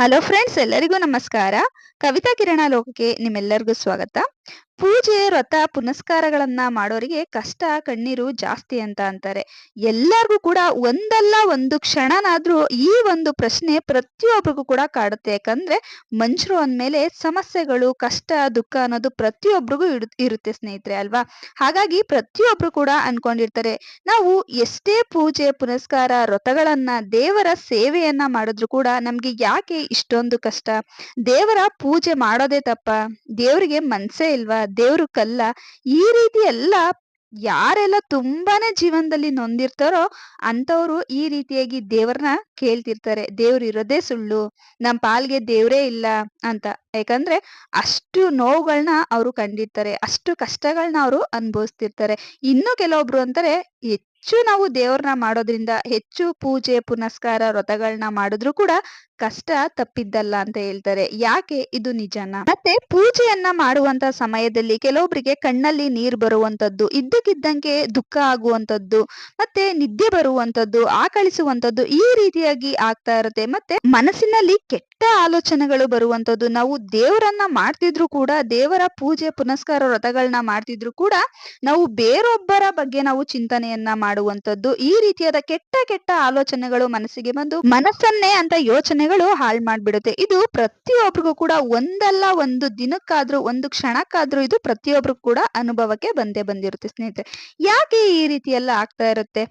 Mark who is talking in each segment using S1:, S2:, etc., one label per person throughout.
S1: Hello friends, ಎಲ್ಲರಿಗೂ ನಮಸ್ಕಾರ. ಕವಿತಾ ಕಿರಣ ಲೋಕಕ್ಕೆ ನಿಮ್ಮೆಲ್ಲರಿಗೂ ಸ್ವಾಗತ. ಪೂಜೆ, ವ್ರತ, ಪುನಸ್ಕಾರಗಳನ್ನ ಮಾಡೋರಿಗೆ ಕಷ್ಟ, ಕಣ್ಣೀರು ಜಾಸ್ತಿ ಅಂತ ಅಂತಾರೆ. ಎಲ್ಲರಿಗೂ ಕೂಡ ಒಂದಲ್ಲ ಒಂದು ಕ್ಷಣನಾದ್ರೂ ಈ ಒಂದು ಪ್ರಶ್ನೆ ಪ್ರತಿಯೊಬ್ಬರಿಗೂ ಕೂಡ ಕಾಡುತ್ತೆ. ಯಾಕಂದ್ರೆ ಮನುಷ್ಯರು ಅಂದ್ಮೇಲೆ ಸಮಸ್ಯೆಗಳು, ಕಷ್ಟ, ದುಃಖ ಅನ್ನೋದು ಪ್ರತಿಯೊಬ್ಬರಿಗೂ ಇರುತ್ತೆ ಸ್ನೇಹಿತರೆ, ಅಲ್ವಾ? ಹಾಗಾಗಿ ಪ್ರತಿಯೊಬ್ರು ಕೂಡ ಅನ್ಕೊಂಡಿರ್ತಾರೆ, ನಾವು ಎಷ್ಟೇ ಪೂಜೆ, ಪುನಸ್ಕಾರ, ವ್ರತಗಳನ್ನ, ದೇವರ ಸೇವೆಯನ್ನ ಮಾಡಿದ್ರು ಕೂಡ ನಮ್ಗೆ ಯಾಕೆ ಇಷ್ಟೊಂದು ಕಷ್ಟ? ದೇವರ ಪೂಜೆ ಮಾಡೋದೇ ತಪ್ಪ? ದೇವ್ರಿಗೆ ಮನ್ಸೇ ಇಲ್ವಾ? ದೇವ್ರು ಕಲ್ಲ? ಈ ರೀತಿ ಎಲ್ಲ ಯಾರೆಲ್ಲ ತುಂಬಾನೇ ಜೀವನದಲ್ಲಿ ನೊಂದಿರ್ತಾರೋ ಅಂತವ್ರು ಈ ರೀತಿಯಾಗಿ ದೇವ್ರನ್ನ ಕೇಳ್ತಿರ್ತಾರೆ. ದೇವ್ರು ಇರೋದೇ ಸುಳ್ಳು, ನಮ್ ಪಾಲ್ಗೆ ದೇವ್ರೇ ಇಲ್ಲ ಅಂತ. ಯಾಕಂದ್ರೆ ಅಷ್ಟು ನೋವುಗಳನ್ನ ಅವ್ರು ಕಂಡಿರ್ತಾರೆ, ಅಷ್ಟು ಕಷ್ಟಗಳನ್ನ ಅವರು ಅನುಭವಿಸ್ತಿರ್ತಾರೆ. ಇನ್ನು ಕೆಲವೊಬ್ರು ಅಂತಾರೆ, ಹೆಚ್ಚು ನಾವು ದೇವ್ರನ್ನ ಮಾಡೋದ್ರಿಂದ, ಹೆಚ್ಚು ಪೂಜೆ, ಪುನಸ್ಕಾರ, ವ್ರತಗಳನ್ನ ಮಾಡಿದ್ರು ಕೂಡ ಕಷ್ಟ ತಪ್ಪಿದ್ದಲ್ಲ ಅಂತ ಹೇಳ್ತಾರೆ. ಯಾಕೆ ಇದು ನಿಜನಾ? ಮತ್ತೆ ಪೂಜೆಯನ್ನ ಮಾಡುವಂತ ಸಮಯದಲ್ಲಿ ಕೆಲವೊಬ್ರಿಗೆ ಕಣ್ಣಲ್ಲಿ ನೀರ್ ಬರುವಂತದ್ದು, ಇದ್ದಕ್ಕಿದ್ದಂಗೆ ದುಃಖ ಆಗುವಂತದ್ದು, ಮತ್ತೆ ನಿದ್ದೆ ಬರುವಂತದ್ದು, ಆಕಳಿಸುವಂತದ್ದು, ಈ ರೀತಿಯಾಗಿ ಆಗ್ತಾ ಇರುತ್ತೆ. ಮತ್ತೆ ಮನಸ್ಸಿನಲ್ಲಿ ಕೆಟ್ಟ ಆಲೋಚನೆಗಳು ಬರುವಂತದ್ದು. ನಾವು ದೇವರನ್ನ ಮಾಡ್ತಿದ್ರು ಕೂಡ, ದೇವರ ಪೂಜೆ, ಪುನಸ್ಕಾರ, ವ್ರತಗಳನ್ನ ಮಾಡ್ತಿದ್ರು ಕೂಡ ನಾವು ಬೇರೊಬ್ಬರ ಬಗ್ಗೆ ನಾವು ಚಿಂತನೆಯನ್ನ ಮಾಡುವಂತದ್ದು, ಈ ರೀತಿಯಾದ ಕೆಟ್ಟ ಕೆಟ್ಟ ಆಲೋಚನೆಗಳು ಮನಸ್ಸಿಗೆ ಬಂದು ಮನಸ್ಸನ್ನೇ ಅಂತ ಯೋಚನೆಗಳು ಹಾಳು ಮಾಡ್ಬಿಡುತ್ತೆ. ಇದು ಪ್ರತಿಯೊಬ್ಬರಿಗೂ ಕೂಡ ಒಂದಲ್ಲ ಒಂದು ದಿನಕ್ಕಾದ್ರೂ, ಒಂದು ಕ್ಷಣಕ್ಕಾದ್ರೂ ಇದು ಪ್ರತಿಯೊಬ್ಬರಿಗೂ ಕೂಡ ಅನುಭವಕ್ಕೆ ಬಂದೇ ಬಂದಿರುತ್ತೆ ಸ್ನೇಹಿತರೆ. ಯಾಕೆ ಈ ರೀತಿ ಎಲ್ಲ ಆಗ್ತಾ ಇರುತ್ತೆ?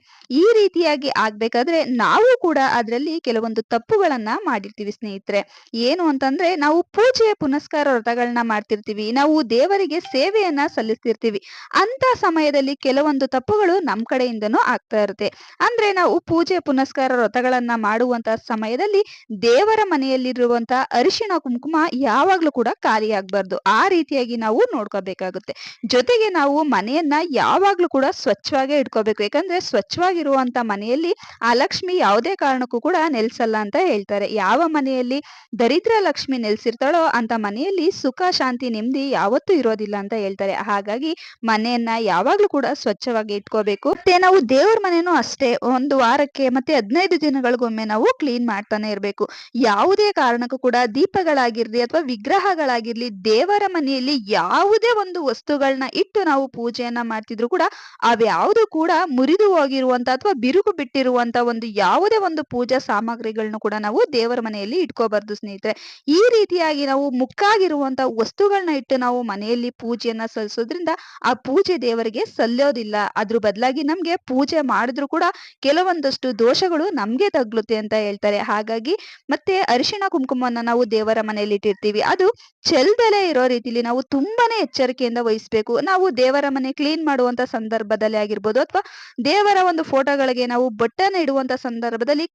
S1: ಈ ರೀತಿಯಾಗಿ ಆಗ್ಬೇಕಾದ್ರೆ ನಾವು ಕೂಡ ಅದ್ರಲ್ಲಿ ಕೆಲವೊಂದು ತಪ್ಪುಗಳನ್ನ ಮಾಡಿರ್ತೀವಿ ಸ್ನೇಹಿತರೆ. ಏನು ಅಂತಂದ್ರೆ, ನಾವು ಪೂಜೆ, ಪುನಸ್ಕಾರ, ವ್ರತಗಳನ್ನ ಮಾಡ್ತಿರ್ತೀವಿ, ನಾವು ದೇವರಿಗೆ ಸೇವೆಯನ್ನ ಸಲ್ಲಿಸ್ತಿರ್ತೀವಿ. ಅಂತ ಸಮಯದಲ್ಲಿ ಕೆಲವೊಂದು ತಪ್ಪುಗಳು ನಮ್ ಕಡೆಯಿಂದನೂ ಆಗ್ತಾ ಇರುತ್ತೆ. ಅಂದ್ರೆ ನಾವು ಪೂಜೆ, ಪುನಸ್ಕಾರ, ವ್ರತಗಳನ್ನ ಮಾಡುವಂತ ಸಮಯದಲ್ಲಿ ದೇವರ ಮನೆಯಲ್ಲಿರುವಂತ ಅರಿಶಿಣ ಕುಂಕುಮ ಯಾವಾಗ್ಲೂ ಕೂಡ ಖಾಲಿಯಾಗಬಾರ್ದು. ಆ ರೀತಿಯಾಗಿ ನಾವು ನೋಡ್ಕೋಬೇಕಾಗುತ್ತೆ. ಜೊತೆಗೆ ನಾವು ಮನೆಯನ್ನ ಯಾವಾಗ್ಲೂ ಕೂಡ ಸ್ವಚ್ಛವಾಗೇ ಇಟ್ಕೋಬೇಕು. ಯಾಕಂದ್ರೆ ಸ್ವಚ್ಛವಾಗಿರುವಂತ ಮನೆಯಲ್ಲಿ ಆ ಲಕ್ಷ್ಮಿ ಯಾವುದೇ ಕಾರಣಕ್ಕೂ ಕೂಡ ನೆಲೆಸಲ್ಲ ಅಂತ ಹೇಳ್ತಾರೆ. ಯಾವ ಮನೆಯಲ್ಲಿ ದರಿದ್ರ ಲಕ್ಷ್ಮಿ ನೆಲೆಸಿರ್ತಾಳೋ ಅಂತ ಮನೆಯಲ್ಲಿ ಸುಖ, ಶಾಂತಿ, ನೆಮ್ಮದಿ ಯಾವತ್ತೂ ಇರೋದಿಲ್ಲ ಅಂತ ಹೇಳ್ತಾರೆ. ಹಾಗಾಗಿ ಮನೆಯನ್ನ ಯಾವಾಗ್ಲೂ ಕೂಡ ಸ್ವಚ್ಛವಾಗಿ ಇಟ್ಕೋಬೇಕು. ಮತ್ತೆ ನಾವು ದೇವ್ರ ಮನೆನೂ ಅಷ್ಟೇ, ಒಂದು ವಾರಕ್ಕೆ ಮತ್ತೆ 15 ದಿನಗಳಿಗೊಮ್ಮೆ ನಾವು ಕ್ಲೀನ್ ಮಾಡ್ತಾನೆ ಇರ್ಬೇಕು. ಯಾವುದೇ ಕಾರಣಕ್ಕೂ ಕೂಡ ದೀಪಗಳಾಗಿರ್ಲಿ ಅಥವಾ ವಿಗ್ರಹಗಳಾಗಿರ್ಲಿ, ದೇವರ ಮನೆಯಲ್ಲಿ ಯಾವುದೇ ಒಂದು ವಸ್ತುಗಳನ್ನ ಇಟ್ಟು ನಾವು ಪೂಜೆಯನ್ನ ಮಾಡ್ತಿದ್ರು ಕೂಡ ಅವ್ಯಾವುದು ಕೂಡ ಮುರಿದು ಹೋಗಿರುವಂತ ಅಥವಾ ಬಿರುಕು ಬಿಟ್ಟಿರುವಂತ ಒಂದು ಯಾವುದೇ ಒಂದು ಪೂಜಾ ಸಾಮಗ್ರಿಗಳನ್ನು ಕೂಡ ನಾವು ದೇವರ ಮನೆಯಲ್ಲಿ ಇಟ್ಕೋಬಾರ್ದು ಸ್ನೇಹಿತರೆ. ಈ ರೀತಿಯಾಗಿ ನಾವು ಮುಕ್ಕಾಗಿರುವಂತ ವಸ್ತುಗಳನ್ನ ಇಟ್ಟು ನಾವು ಮನೆಯಲ್ಲಿ ಪೂಜೆಯನ್ನ ಸಲ್ಲಿಸೋದ್ರಿಂದ ಆ ಪೂಜೆ ದೇವರಿಗೆ ಸಲ್ಲೋದಿಲ್ಲ. ಅದ್ರ ಬದಲಾಗಿ ನಮ್ಗೆ ಪೂಜೆ ಮಾಡಿದ್ರು ಕೂಡ ಕೆಲವೊಂದಷ್ಟು ದೋಷಗಳು ನಮ್ಗೆ ತಗ್ಲುತ್ತೆ ಅಂತ ಹೇಳ್ತಾರೆ. ಹಾಗಾಗಿ ಮತ್ತೆ ಅರಿಶಿಣ ಕುಂಕುಮವನ್ನ ನಾವು ದೇವರ ಮನೆಯಲ್ಲಿ ಇಟ್ಟಿರ್ತೀವಿ, ಅದು ಚೆಲ್ದಲೇ ಇರೋ ರೀತಿಲಿ ನಾವು ತುಂಬಾನೇ ಎಚ್ಚರಿಕೆಯಿಂದ ವಹಿಸ್ಬೇಕು. ನಾವು ದೇವರ ಮನೆ ಕ್ಲೀನ್ ಮಾಡುವಂತ ಸಂದರ್ಭದಲ್ಲಿ ಆಗಿರ್ಬೋದು, ಅಥವಾ ದೇವರ ಒಂದು ಫೋಟೋಗಳಿಗೆ ನಾವು ಬೊಟ್ಟನ್ನ ಇಡುವಂತ ಸಂದರ್ಭದಲ್ಲಿ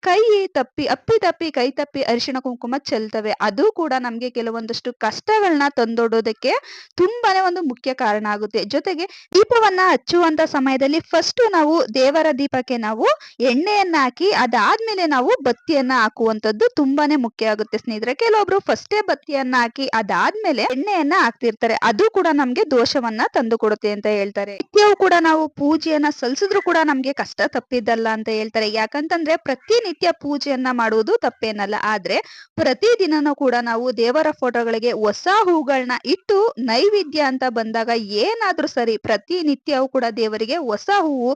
S1: ಅಪ್ಪಿ ತಪ್ಪಿ ಕೈ ತಪ್ಪಿ ಅರಿಶಿಣ ಕುಂಕುಮ ಚೆಲ್ತವೆ. ಅದು ಕೂಡ ನಮ್ಗೆ ಕೆಲವೊಂದಷ್ಟು ಕಷ್ಟಗಳನ್ನ ತಂದೊಡ್ಡೋದಕ್ಕೆ ತುಂಬಾನೇ ಒಂದು ಮುಖ್ಯ ಕಾರಣ ಆಗುತ್ತೆ. ಜೊತೆಗೆ ದೀಪವನ್ನ ಹಚ್ಚುವಂತ ಸಮಯದಲ್ಲಿ ಫಸ್ಟ್ ನಾವು ದೇವರ ದೀಪಕ್ಕೆ ನಾವು ಎಣ್ಣೆಯನ್ನ ಹಾಕಿ ಅದಾದ್ಮೇಲೆ ನಾವು ಬತ್ತಿಯನ್ನ ಹಾಕುವಂತದ್ದು ತುಂಬಾನೇ ಮುಖ್ಯ ಆಗುತ್ತೆ ಸ್ನೇಹಿತರೆ. ಕೆಲವೊಬ್ರು ಫಸ್ಟೇ ಬತ್ತಿಯನ್ನ ಹಾಕಿ ಅದಾದ್ಮೇಲೆ ಎಣ್ಣೆಯನ್ನ ಹಾಕ್ತಿರ್ತಾರೆ. ಅದು ಕೂಡ ನಮ್ಗೆ ದೋಷವನ್ನ ತಂದು ಕೊಡುತ್ತೆ ಅಂತ ಹೇಳ್ತಾರೆ. ನಿತ್ಯವೂ ಕೂಡ ನಾವು ಪೂಜೆಯನ್ನ ಸಲ್ಲಿಸಿದ್ರು ಕೂಡ ನಮ್ಗೆ ಕಷ್ಟ ತಪ್ಪಿದ್ದಲ್ಲ ಅಂತ ಹೇಳ್ತಾರೆ. ಯಾಕಂತಂದ್ರೆ ಪ್ರತಿನಿತ್ಯ ಪೂಜೆಯನ್ನ ಮಾಡುವುದು ತಪ್ಪೇನಲ್ಲ. ಆದ್ರೆ ಪ್ರತಿದಿನನೂ ಕೂಡ ನಾವು ದೇವರ ಫೋಟೋಗಳಿಗೆ ಹೊಸ ಹೂಗಳನ್ನ ಇಟ್ಟು ನೈವೇದ್ಯ ಅಂತ ಬಂದಾಗ ಏನಾದ್ರೂ ಸರಿ, ಪ್ರತಿನಿತ್ಯವೂ ಕೂಡ ದೇವರಿಗೆ ಹೊಸ ಹೂವು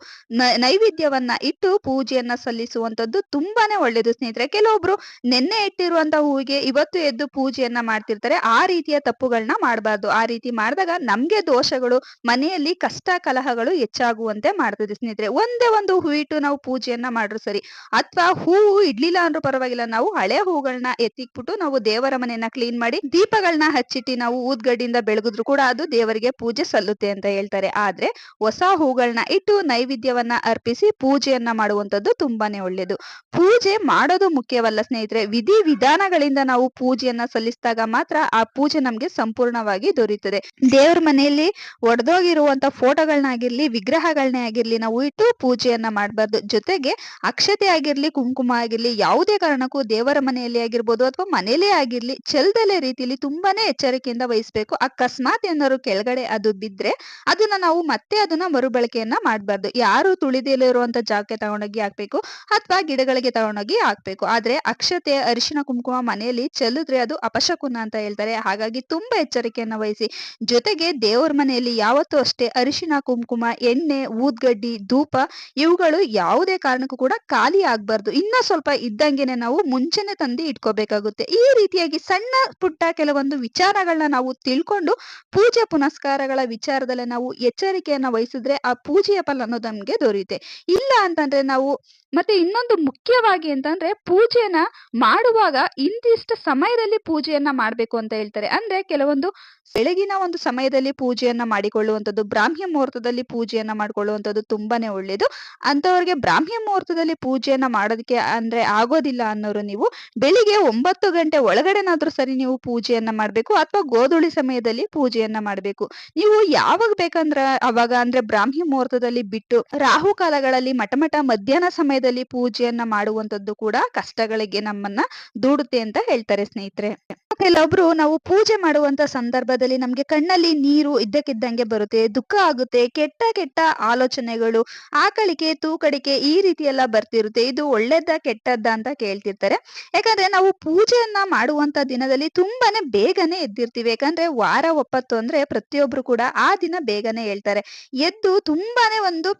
S1: ನೈವೇದ್ಯವನ್ನ ಇಟ್ಟು ಪೂಜೆಯನ್ನ ಸಲ್ಲಿಸುವಂತದ್ದು ತುಂಬಾನೇ ಒಳ್ಳೇದು ಸ್ನೇಹಿತರೆ. ಕೆಲವೊಬ್ರು ನೆನ್ನೆ ಇಟ್ಟಿರುವಂತ ಹೂವಿಗೆ ಇವತ್ತು ಎದ್ದು ಪೂಜೆಯನ್ನ ಮಾಡ್ತಿರ್ತಾರೆ. ಆ ರೀತಿಯ ತಪ್ಪುಗಳನ್ನ ಮಾಡಬಾರ್ದು. ಆ ರೀತಿ ಮಾಡಿದಾಗ ನಮ್ಗೆ ದೋಷಗಳು, ಮನೆಯಲ್ಲಿ ಕಷ್ಟ ಕಲಹಗಳು ಹೆಚ್ಚಾಗುವಂತೆ ಮಾಡ್ತದೆ ಸ್ನೇಹಿತರೆ. ಒಂದೇ ಒಂದು ಹೂ ಇಟ್ಟು ನಾವು ಪೂಜೆಯನ್ನ ಮಾಡ್ರು ಸರಿ, ಅಥವಾ ಹೂವು ಇಡ್ಲಿಲ್ಲ ಅಂದ್ರೂ ಪರವಾಗಿಲ್ಲ, ನಾವು ಹಳೆ ಹೂಗಳನ್ನ ಎತ್ತಿಕ್ಬಿಟ್ಟು ನಾವು ದೇವರ ಮನೆಯನ್ನ ಕ್ಲೀನ್ ಮಾಡಿ ದೀಪಗಳನ್ನ ಹಚ್ಚಿಟ್ಟು ನಾವು ಊದ್ಗಡ್ಡಿಯಿಂದ ಬೆಳಗಿದ್ರು ಕೂಡ ಅದು ದೇವರಿಗೆ ಪೂಜೆ ಸಲ್ಲುತ್ತೆ ಅಂತ ಹೇಳ್ತಾರೆ. ಆದ್ರೆ ಹೊಸ ಹೂಗಳನ್ನ ಇಟ್ಟು ನೈವೇದ್ಯವನ್ನ ಅರ್ಪಿಸಿ ಪೂಜೆಯನ್ನ ಮಾಡುವಂತದ್ದು ತುಂಬಾನೇ ಒಳ್ಳೇದು. ಪೂಜೆ ಮಾಡೋದು ಮುಖ್ಯವಲ್ಲ ಸ್ನೇಹಿತರೆ, ವಿಧಿ ವಿಧಾನಗಳಿಂದ ನಾವು ಪೂಜೆಯನ್ನ ಸಲ್ಲಿಸಿದಾಗ ಮಾತ್ರ ಆ ಪೂಜೆ ನಮ್ಗೆ ಸಂಪೂರ್ಣವಾಗಿ ದೊರೆಯುತ್ತದೆ. ದೇವ್ರ ಮನೆಯಲ್ಲಿ ಒಡೆದೋಗಿರುವಂತ ಫೋಟೋಗಳನ್ನಾಗಿರ್ಲಿ, ವಿಗ್ರಹಗಳನ್ನೇ ಆಗಿರ್ಲಿ ನಾವು ಇಟ್ಟು ಪೂಜೆಯನ್ನ ಮಾಡಬಾರ್ದು. ಜೊತೆಗೆ ಅಕ್ಷತೆ ಆಗಿರ್ಲಿ, ಕುಂಕುಮ ಆಗಿರ್ಲಿ, ಯಾವುದೇ ಕಾರಣಕ್ಕೂ ದೇವರ ಮನೆಯಲ್ಲಿ ಆಗಿರ್ಬೋದು ಅಥವಾ ಮನೆಯಲ್ಲೇ ಆಗಿರ್ಲಿ ಚೆಲ್ದಲೆ ರೀತಿಯಲ್ಲಿ ತುಂಬಾನೇ ಎಚ್ಚರಿಕೆಯಿಂದ ವಹಿಸ್ಬೇಕು. ಅಕಸ್ಮಾತ್ ಏನಾದ್ರು ಕೆಳಗಡೆ ಅದು ಬಿದ್ರೆ ಅದನ್ನ ಮರುಬಳಕೆಯನ್ನ ಮಾಡಬಾರ್ದು. ಯಾರು ತುಳಿದಲ್ಲಿರುವಂತ ಜಾಗಕ್ಕೆ ತಗೊಂಡೋಗಿ ಹಾಕ್ಬೇಕು ಅಥವಾ ಗಿಡಗಳಿಗೆ ತಗೊಂಡೋಗಿ ಹಾಕ್ಬೇಕು. ಆದ್ರೆ ಅಕ್ಷತೆ ಅಷ್ಟೇ ಅರಿಶಿನ ಕುಂಕುಮ ಮನೆಯಲ್ಲಿ ಚೆಲ್ಲಿದ್ರೆ ಅದು ಅಪಶಕುನ ಅಂತ ಹೇಳ್ತಾರೆ. ಹಾಗಾಗಿ ತುಂಬಾ ಎಚ್ಚರಿಕೆಯನ್ನ ವಹಿಸಿ. ಜೊತೆಗೆ ದೇವರ ಮನೆಯಲ್ಲಿ ಯಾವತ್ತೂ ಅಷ್ಟೇ ಅರಿಶಿನ, ಕುಂಕುಮ, ಎಣ್ಣೆ, ಊದ್ಗಡ್ಡಿ, ಧೂಪ ಇವುಗಳು ಯಾವುದೇ ಕಾರಣಕ್ಕೂ ಕೂಡ ಖಾಲಿ ಆಗ್ಬಾರ್ದು. ಇನ್ನ ಸ್ವಲ್ಪ ಇದ್ದಂಗೆನೆ ನಾವು ಮುಂಚೆನೆ ತಂದು ಇಟ್ಕೋಬೇಕಾಗುತ್ತೆ. ಈ ರೀತಿಯಾಗಿ ಸಣ್ಣ ಪುಟ್ಟ ಕೆಲವೊಂದು ವಿಚಾರಗಳನ್ನ ನಾವು ತಿಳ್ಕೊಂಡು ಪೂಜೆ ಪುನಸ್ಕಾರಗಳ ವಿಚಾರದಲ್ಲಿ ನಾವು ಎಚ್ಚರಿಕೆಯನ್ನ ವಹಿಸಿದ್ರೆ ಆ ಪೂಜೆಯ ಫಲ ಅನ್ನೋದು ನಮ್ಗೆ ದೊರೆಯುತ್ತೆ. ಇಲ್ಲ ಅಂತಂದ್ರೆ ನಾವು ಮತ್ತೆ ಇನ್ನೊಂದು ಮುಖ್ಯವಾಗಿ ಅಂತಂದ್ರೆ ಪೂಜೆನ ಮಾಡುವಾಗ ಇಂತಿಷ್ಟು ಸಮಯದಲ್ಲಿ ಪೂಜೆಯನ್ನ ಮಾಡ್ಬೇಕು ಅಂತ ಹೇಳ್ತಾರೆ. ಅಂದ್ರೆ ಕೆಲವೊಂದು ಬೆಳಗಿನ ಒಂದು ಸಮಯದಲ್ಲಿ ಪೂಜೆಯನ್ನ ಮಾಡಿಕೊಳ್ಳುವಂಥದ್ದು, ಬ್ರಾಹ್ಮಿ ಮುಹೂರ್ತದಲ್ಲಿ ಪೂಜೆಯನ್ನ ಮಾಡ್ಕೊಳ್ಳುವಂಥದ್ದು ತುಂಬಾನೇ ಒಳ್ಳೇದು. ಅಂತವ್ರಿಗೆ ಬ್ರಾಹ್ಮಿ ಮುಹೂರ್ತದಲ್ಲಿ ಪೂಜೆಯನ್ನ ಮಾಡೋದಕ್ಕೆ ಅಂದ್ರೆ ಆಗೋದಿಲ್ಲ ಅನ್ನೋರು ನೀವು ಬೆಳಿಗ್ಗೆ 9 ಗಂಟೆ ಒಳಗಡೆನಾದ್ರೂ ಸರಿ ನೀವು ಪೂಜೆಯನ್ನ ಮಾಡ್ಬೇಕು ಅಥವಾ ಗೋಧೂಳಿ ಸಮಯದಲ್ಲಿ ಪೂಜೆಯನ್ನ ಮಾಡ್ಬೇಕು. ನೀವು ಯಾವಾಗ ಬೇಕಂದ್ರ ಅವಾಗ ಅಂದ್ರೆ ಬ್ರಾಹ್ಮಿ ಮುಹೂರ್ತದಲ್ಲಿ ಬಿಟ್ಟು ರಾಹು ಕಾಲಗಳಲ್ಲಿ ಮಟಮಟ ಮಧ್ಯಾಹ್ನ ಸಮಯದಲ್ಲಿ ಪೂಜೆಯನ್ನ ಮಾಡುವಂತದ್ದು ಕೂಡ ಕಷ್ಟಗಳಿಗೆ ನಮ್ಮನ್ನ ದೂಡುತ್ತೆ ಅಂತ ಹೇಳ್ತಾರೆ ಸ್ನೇಹಿತರೆ. ಕೆಲವೊಬ್ರು ನಾವು ಪೂಜೆ ಮಾಡುವಂತ ಸಂದರ್ಭದಲ್ಲಿ ನಮ್ಗೆ ಕಣ್ಣಲ್ಲಿ ನೀರು ಇದ್ದಕ್ಕಿದ್ದಂಗೆ ಬರುತ್ತೆ, ದುಃಖ ಆಗುತ್ತೆ, ಕೆಟ್ಟ ಕೆಟ್ಟ ಆಲೋಚನೆಗಳು, ಆಕಳಿಕೆ, ತೂಕಡಿಕೆ ಈ ರೀತಿ ಎಲ್ಲ ಬರ್ತಿರುತ್ತೆ. ಇದು ಒಳ್ಳೇದ ಕೆಟ್ಟದ್ದ ಅಂತ ಕೇಳ್ತಿರ್ತಾರೆ. ಯಾಕಂದ್ರೆ ನಾವು ಪೂಜೆಯನ್ನ ಮಾಡುವಂತ ದಿನದಲ್ಲಿ ತುಂಬಾನೇ ಬೇಗನೆ ಎದ್ದಿರ್ತೀವಿ. ಯಾಕಂದ್ರೆ ವಾರ ಒಪ್ಪತ್ತು ಅಂದ್ರೆ ಪ್ರತಿಯೊಬ್ರು ಕೂಡ ಆ ದಿನ ಬೇಗನೆ ಹೇಳ್ತಾರೆ. ಎದ್ದು ತುಂಬಾನೇ ಒಂದು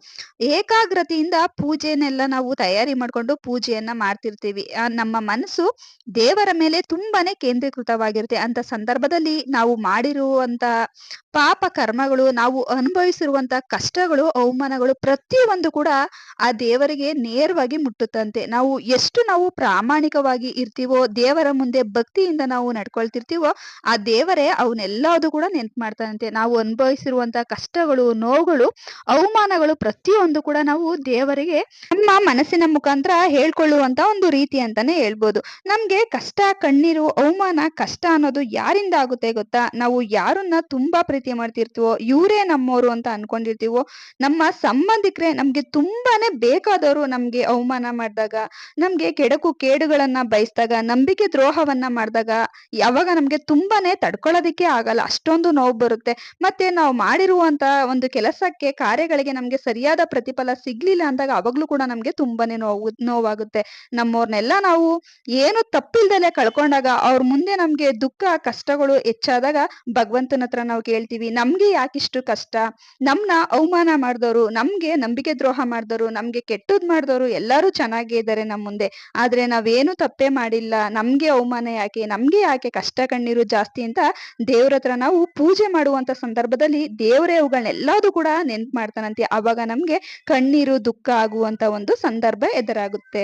S1: ಏಕಾಗ್ರತೆಯಿಂದ ಪೂಜೆನೆಲ್ಲ ನಾವು ತಯಾರಿ ಮಾಡ್ಕೊಂಡು ಪೂಜೆಯನ್ನ ಮಾಡ್ತಿರ್ತೀವಿ. ನಮ್ಮ ಮನಸ್ಸು ದೇವರ ಮೇಲೆ ತುಂಬಾನೇ ಕೇಂದ್ರೀಕೃತವಾಗಿರುತ್ತೆ. ಅಂತ ಸಂದರ್ಭದಲ್ಲಿ ನಾವು ಮಾಡಿರುವಂತ ಪಾಪ ಕರ್ಮಗಳು, ನಾವು ಅನುಭವಿಸಿರುವಂತ ಕಷ್ಟಗಳು, ಅವಮಾನಗಳು ಪ್ರತಿಯೊಂದು ಕೂಡ ಆ ದೇವರಿಗೆ ನೇರವಾಗಿ ಮುಟ್ಟುತ್ತಂತೆ. ನಾವು ಪ್ರಾಮಾಣಿಕವಾಗಿ ಇರ್ತೀವೋ, ದೇವರ ಮುಂದೆ ಭಕ್ತಿಯಿಂದ ನಾವು ನಡ್ಕೊಳ್ತಿರ್ತೀವೋ, ಆ ದೇವರೇ ಅವನ್ನೆಲ್ಲದು ಕೂಡ ನೆನ್ಪು ಮಾಡ್ತಾನಂತೆ. ನಾವು ಅನುಭವಿಸಿರುವಂತ ಕಷ್ಟಗಳು, ನೋವುಗಳು, ಅವಮಾನಗಳು ಪ್ರತಿಯೊಂದು ಕೂಡ ನಾವು ದೇವರಿಗೆ ನಮ್ಮ ಮನಸ್ಸಿನ ಮುಖಾಂತರ ಹೇಳ್ಕೊಳ್ಳುವಂತ ಒಂದು ರೀತಿ ಅಂತಾನೆ ಹೇಳ್ಬೋದು. ನಮ್ಗೆ ಕಷ್ಟ, ಕಣ್ಣೀರು, ಅವಮಾನ, ಕಷ್ಟ ಅನ್ನೋದು ಯಾರಿಂದ ಆಗುತ್ತೆ ಗೊತ್ತಾ? ನಾವು ಯಾರನ್ನ ತುಂಬಾ ಪ್ರೀತಿ ಮಾಡ್ತಿರ್ತೀವೋ, ಇವರೇ ನಮ್ಮೋರು ಅಂತ ಅನ್ಕೊಂಡಿರ್ತೀವೋ, ನಮ್ಮ ಸಂಬಂಧಿಕರೇ ನಮ್ಗೆ ತುಂಬಾನೇ ಬೇಕಾದವರು ನಮ್ಗೆ ಅವಮಾನ ಮಾಡಿದಾಗ, ನಮ್ಗೆ ಕೆಡಕು ಕೇಡುಗಳನ್ನ ಬಯಸಿದಾಗ, ನಂಬಿಕೆ ದ್ರೋಹವನ್ನ ಮಾಡಿದಾಗ, ಯಾವಾಗ ನಮ್ಗೆ ತುಂಬಾನೇ ತಡ್ಕೊಳ್ಳೋದಿಕ್ಕೆ ಆಗಲ್ಲ, ಅಷ್ಟೊಂದು ನೋವು ಬರುತ್ತೆ. ಮತ್ತೆ ನಾವು ಮಾಡಿರುವಂತ ಒಂದು ಕೆಲಸಕ್ಕೆ, ಕಾರ್ಯಗಳಿಗೆ ನಮ್ಗೆ ಸರಿಯಾದ ಪ್ರತಿಫಲ ಸಿಗ್ಲಿಲ್ಲ ಅಂದಾಗ ಅವಾಗ್ಲೂ ಕೂಡ ನಮ್ಗೆ ತುಂಬಾನೇ ನೋವಾಗುತ್ತೆ. ನಮ್ಮವ್ರನ್ನೆಲ್ಲ ನಾವು ಏನು ತಪ್ಪಿಲ್ದಲೆ ಕಳ್ಕೊಂಡಾಗ ಅವ್ರ ಮುಂದೆ ನಮ್ಗೆ ದುಃಖ, ಕಷ್ಟಗಳು ಹೆಚ್ಚಾದಾಗ ಭಗವಂತನ ಹತ್ರ ನಾವು ಕೇಳ್ತೀವಿ, ನಮ್ಗೆ ಯಾಕಿಷ್ಟು ಕಷ್ಟ? ನಮ್ನ ಅವಮಾನ ಮಾಡ್ದವ್ರು, ನಮ್ಗೆ ನಂಬಿಕೆ ದ್ರೋಹ ಮಾಡ್ದವ್ರು, ನಮ್ಗೆ ಕೆಟ್ಟದ್ ಮಾಡ್ದವ್ರು ಎಲ್ಲಾರು ಚೆನ್ನಾಗೇ ಇದ್ದಾರೆ ನಮ್ ಮುಂದೆ. ಆದ್ರೆ ನಾವೇನು ತಪ್ಪೇ ಮಾಡಿಲ್ಲ, ನಮ್ಗೆ ಅವಮಾನ ಯಾಕೆ? ನಮ್ಗೆ ಯಾಕೆ ಕಷ್ಟ, ಕಣ್ಣೀರು ಜಾಸ್ತಿ ಅಂತ ದೇವ್ರ ಹತ್ರ ನಾವು ಪೂಜೆ ಮಾಡುವಂತ ಸಂದರ್ಭದಲ್ಲಿ ದೇವರೇ ಅವುಗಳನ್ನೆಲ್ಲದೂ ಕೂಡ ನೆನ್ಪು ಮಾಡ್ತಾನಂತೆ. ಅವಾಗ ನಮ್ಗೆ ಕಣ್ಣೀರು, ದುಃಖ ಆಗುವಂತ ಒಂದು ಸಂದರ್ಭ ಎದುರಾಗುತ್ತೆ.